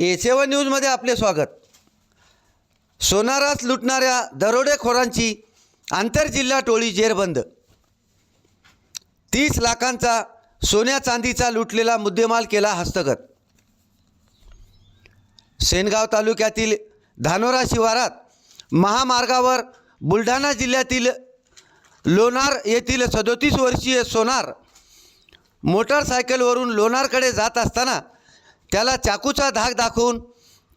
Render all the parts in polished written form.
A7 न्यूजमध्ये आपले स्वागत। सोनारात लुटणाऱ्या दरोडेखोरांची आंतरजिल्हा टोळी जेरबंद। 30 लाखांचा सोन्या चांदीचा लुटलेला मुद्देमाल केला हस्तगत। सेनगाव तालुक्यातील धानोरा शिवारात महामार्गावर बुलढाणा जिल्ह्यातील लोणार येथील 37 वर्षीय सोनार मोटरसायकलवरून लोणारकडे जात असताना त्याला चाकूचा धाक दाखवून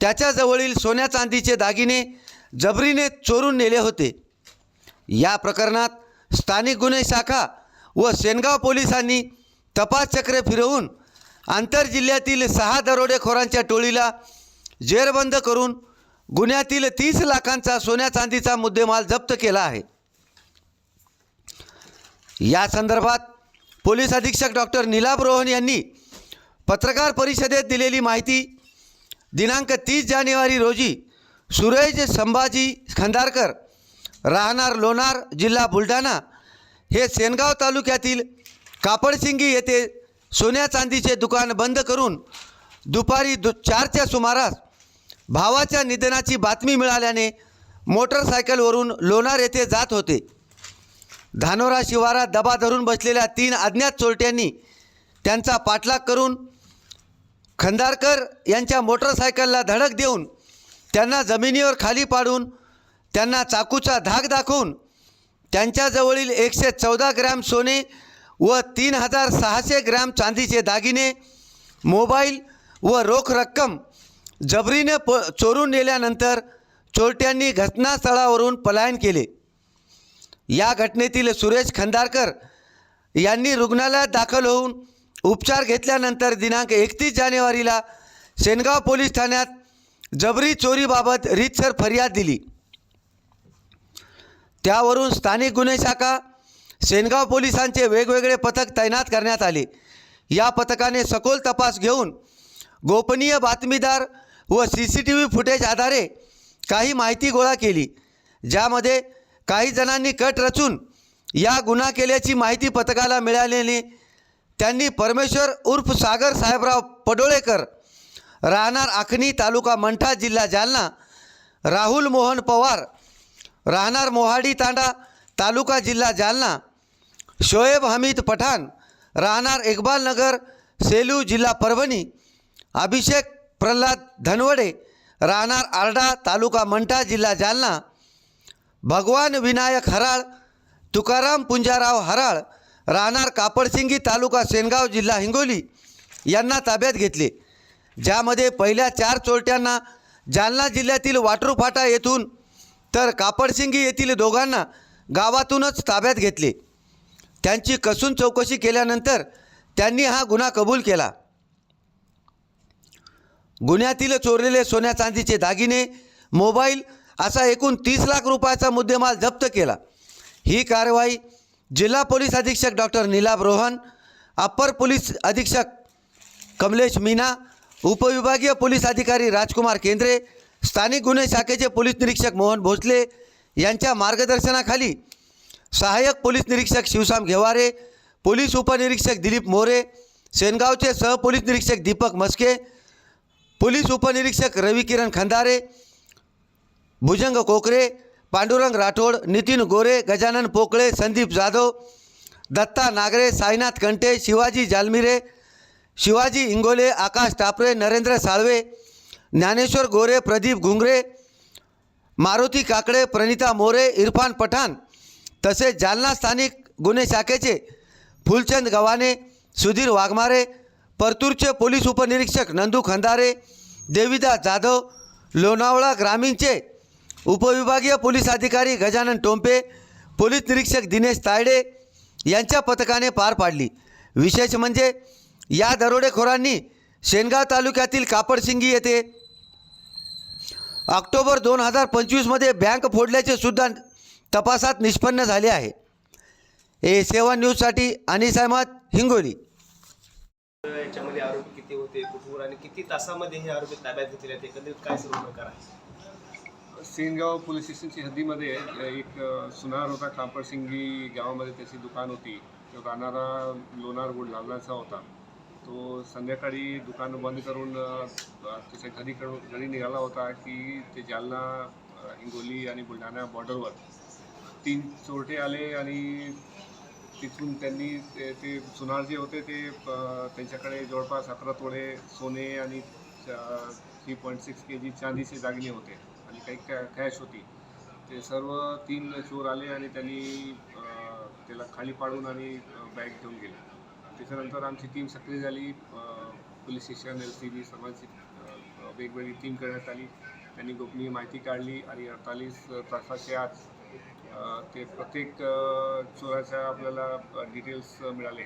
त्याच्याजवळील सोन्या चांदीचे दागिने जबरीने चोरून नेले होते। या प्रकरणात स्थानिक गुन्हे शाखा व सेनगाव पोलिसांनी तपास चक्रे फिरवून आंतरजिल्ह्यातील 6 दरोडेखोरांच्या टोळीला जेरबंद करून गुन्ह्यातील 30 लाखांचा सोन्या चांदीचा मुद्देमाल जप्त केला आहे। या संदर्भात पोलीस अधीक्षक डॉक्टर नीलाभ रोहन यांनी पत्रकार परिषदेत दिलेली माहिती दिनांक 30 जानेवारी रोजी सुरेश संभाजी खंदारकर राहणार लोणार जिल्हा बुलढाणा हे सेनगाव तालुक्यातील कापडसिंगी येथे सोन्या चांदीचे दुकान बंद करून दुपारी 4च्या सुमारास भावाच्या निधनाची बातमी मिळाल्याने मोटरसायकलवरून लोणार येथे जात होते। धानोरा शिवारात दबा धरून बसलेल्या 3 अज्ञात चोरट्यांनी त्यांचा पाठलाग करून खंदारकर यांच्या मोटरसायकलला धडक देऊन त्यांना जमिनीवर खाली पाडून त्यांना चाकूचा धाक दाखवून त्यांच्याजवळील 114 ग्रॅम सोने व 3600 ग्रॅम चांदीचे दागिने मोबाईल व रोख रक्कम जबरीने चोरून नेल्यानंतर चोरट्यांनी घटनास्थळावरून पलायन केले। या घटनेतील सुरेश खंदारकर यांनी रुग्णालयात दाखल होऊन उपचार घेतल्यानंतर दिनांक 31 जानेवारीला सेनगाव पोलीस ठाण्यात जबरी चोरीबाबत रीतसर फर्याद दिली। त्यावरून स्थानिक गुन्हे शाखा सेनगाव पोलिसांचे वेगवेगळे पथक तैनात करण्यात आले। या पथकाने सखोल तपास घेऊन गोपनीय बातमीदार व CCTV फुटेज आधारे काही माहिती गोळा केली, ज्यामध्ये काही जणांनी कट रचून या गुन्हा केल्याची माहिती पथकाला मिळाल्याने त्यांनी परमेश्वर उर्फ सागर साहेबराव पडोळेकर राहणार आखणी तालुका मंठा जिल्हा जालना, राहुल मोहन पवार राहणार मोहाडी तांडा तालुका जिल्हा जालना, शोएब हमीद पठाण राहणार इकबाल नगर सेलू जिल्हा परभणी, अभिषेक प्रल्हाद धनवडे राहणार आरडा तालुका मंठा जिल्हा जालना, भगवान विनायक हराळ तुकाराम पुंजाराव हराळ राहणार कापडसिंगी तालुका सेनगाव जिल्हा हिंगोली यांना ताब्यात घेतले। ज्यामध्ये पहिल्या 4 चोरट्यांना जालना जिल्ह्यातील वाटरूफाटा येथून तर कापडसिंगी येथील दोघांना गावातूनच ताब्यात घेतले। त्यांची कसून चौकशी केल्यानंतर त्यांनी हा गुन्हा कबूल केला। गुन्ह्यातील चोरलेले सोन्या चांदीचे दागिने मोबाईल असा एकूण 30 लाख रुपयाचा मुद्देमाल जप्त केला। ही कारवाई जिल्हा पोलीस अधीक्षक डॉक्टर नीलाभ रोहन, अप्पर पोलीस अधीक्षक कमलेश मीना, उपविभागीय पोलीस अधिकारी राजकुमार केंद्रे, स्थानिक गुन्हे शाखेचे पोलीस निरीक्षक मोहन भोसले यांच्या मार्गदर्शनाखाली सहाय्यक पोलीस निरीक्षक शिवसाम घेवारे, पोलीस उपनिरीक्षक दिलीप मोरे, सेनगावचे सहपोलीस निरीक्षक दीपक मस्के, पोलीस उपनिरीक्षक रविकिरण खंदारे, भुजंग कोकरे, पांडुरंग राठोड, नितीन गोरे, गजानन पोकळे, संदीप जाधव, दत्ता नागरे, साईनाथ कंटे, शिवाजी जालमिरे, शिवाजी इंगोले, आकाश टापरे, नरेंद्र साळवे, ज्ञानेश्वर गोरे, प्रदीप घुंगरे, मारुती काकडे, प्रणिता मोरे, इरफान पठाण तसेच जालना स्थानिक गुन्हे शाखेचे फुलचंद गव्हाणे, सुधीर वाघमारे, परतूरचे पोलीस उपनिरीक्षक नंदू खंदारे, देविदास जाधव, लोणावळा ग्रामीणचे उपविभागीय पोलीस अधिकारी गजानन टोंपे, पोलीस निरीक्षक दिनेश तायडे यांच्या पथकाने पार पाडली। विशेष म्हणजे या दरोडेखोरांनी सेनगाव तालुक्यातील कापडसिंगी येथे ऑक्टोबर 2025 मध्ये बँक फोडल्याचे सुद्धा तपासात निष्पन्न झाले आहे। A7 न्यूजसाठी अनिस अहमद, हिंगोली। याच्यामध्ये आरोपी किती होते, कुठून आणि किती तासामध्ये हे आरोपी ताब्यात घेतले, एकंदरीत काय सर्व प्रकार आहे? सेनगाव पोलीस स्टेशनच्या हद्दीमध्ये एक सुनार होता, कापडसिंगी गावामध्ये त्याची दुकान होती। तो राहणारा लोणार बुलढाणाचा होता। तो संध्याकाळी दुकान बंद करून त्याच्या घरी निघाला होता की ते जालना, हिंगोली आणि बुलढाणा बॉर्डरवर 3 चोरटे आले आणि तिथून त्यांनी ते सुनार जे होते ते त्यांच्याकडे जवळपास 11 तोळे सोने आणि 3.6 kg चांदीचे दागिने होते आणि काही कॅश होती. ते सर्व 3 चोर आले आणि त्यांनी त्याला खाली पाडून आणि बॅग घेऊन गेले. त्याच्यानंतर आमची टीम सक्रिय झाली. पोलीस स्टेशन, LCB सर्वांची वेगवेगळी टीम करण्यात आली. त्यांनी गोपनीय माहिती काढली आणि 48 तासाच्या आत ते प्रत्येक चोराच्या आपल्याला डिटेल्स मिळाले.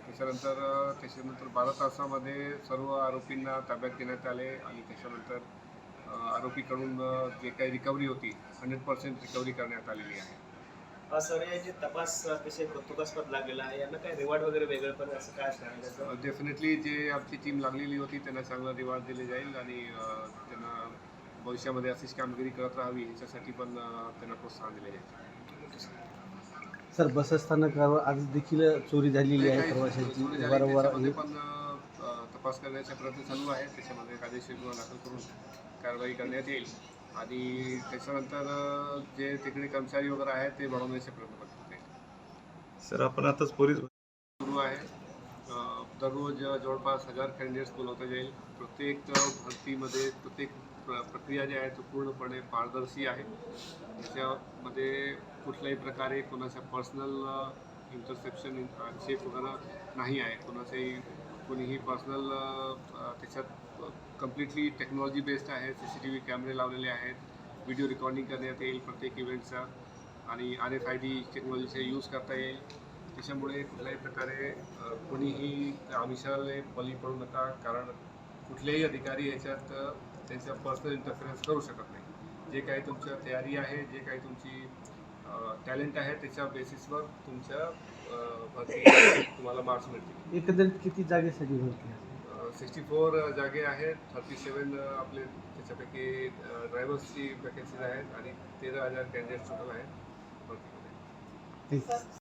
त्याच्यानंतर 12 तासामध्ये सर्व आरोपींना ताब्यात घेण्यात आले आणि त्याच्यानंतर आरोपीकडून जे काही रिकव्हरी होती 100% रिकव्हरी करण्यात आलेली आहे. सर हे जे तपास अतिशय कौतुकास्पद लागलेला आहे, यांना काय रिवॉर्ड वगैरे वेगळं पण असं काय असणार आहे त्याचं? डेफिनेटली जे आमची टीम लागलेली होती त्यांना चांगला रिवॉर्ड दिले जाईल आणि त्यांना भविष्यामध्ये अशीच कामगिरी करत राहावी याच्यासाठी पण त्यांना प्रोत्साहन दिले जाईल. सर, बसस्थानकावर आज देखील चोरी झालेली आहे प्रवाशांची. चोरी झाली, त्याच्यामध्ये पण तपास करण्याचा प्रयत्न चालू आहे. त्याच्यामध्ये कायदेशीर गुन्हा दाखल करून कारवाई करण्यात येईल आणि त्याच्यानंतर जे तिकडे कर्मचारी वगैरे आहेत ते बनवण्याचे प्रयत्न करतात. सर, आपण आताच पोलीस सुरू आहे. दररोज जवळपास 1000 कॅन्डिडेट्स बोलवता जाईल. प्रत्येक भरतीमध्ये प्रत्येक प्रक्रिया जी आहे तो पूर्णपणे पारदर्शी आहे. त्याच्यामध्ये कुठल्याही प्रकारे कोणाच्या पर्सनल इंटरसेप्शन चेक वगैरे नाही आहे. कोणीही पर्सनल त्याच्यात कम्प्लिटली टेक्नॉलॉजी बेस्ड आहे. CCTV कॅमेरे लावलेले आहेत. व्हिडिओ रेकॉर्डिंग करण्यात येईल प्रत्येक इव्हेंटचा आणि RFID टेक्नॉलॉजीचा यूज करता येईल. त्याच्यामुळे कुठल्याही प्रकारे कोणीही आमिषाला बळी पडू नका, कारण कुठलेही अधिकारी याच्यात त्यांचा पर्सनल इंटरफरन्स करू शकत नाही. जे काही तुमच्या तयारी आहे, जे काही तुमची टॅलेंट आहे त्याच्या बेसिसवर तुमच्या भरती तुम्हाला मार्क्स मिळतील. एकंदरीत किती जागेसाठी भरती आहे? 64 जागे आहेत. 37 आपले त्याच्यापैकी ड्रायव्हर्सची वॅकन्सीज आहेत आणि 13,000 कॅन्डिडेट्स टोटल आहेत भरतीमध्ये. थँक्यू.